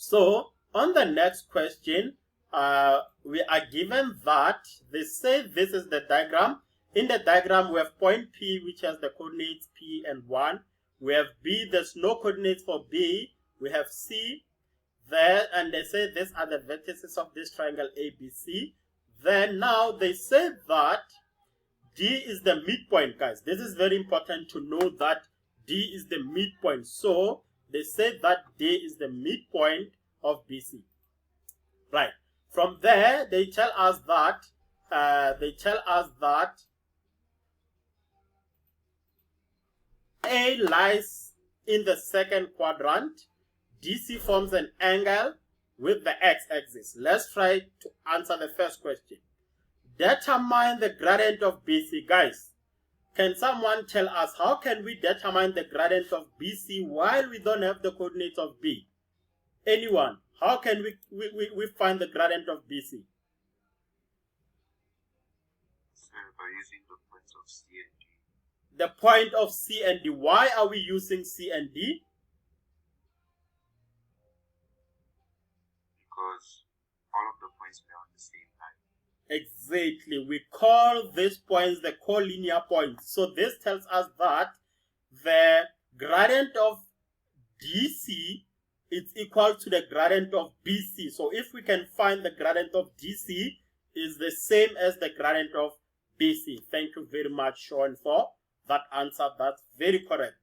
So on the next question, we are given that they say this is the diagram. In the diagram, we have point P, which has the coordinates P and 1. We have B, there's no coordinates for B. We have C there, and they say these are the vertices of this triangle ABC. Then now they say that D is the midpoint, guys. This is very important to know that D is the midpoint. So they say that D is the midpoint of BC. Right. From there, they tell us that A lies in the second quadrant. DC forms an angle with the x-axis. Let's try to answer the first question. Determine the gradient of BC. Guys, can someone tell us how can we determine the gradient of BC while we don't have the coordinates of B? Anyone? How can we find the gradient of BC? By using the points of C and D. The point of C and D. Why are we using C and D? Because all of the points were on the same line. Exactly. We call these points the collinear points. So this tells us that the gradient of DC is equal to the gradient of BC. So if we can find the gradient of DC is the same as the gradient of BC. Thank you very much, Sean, for that answer. That's very correct.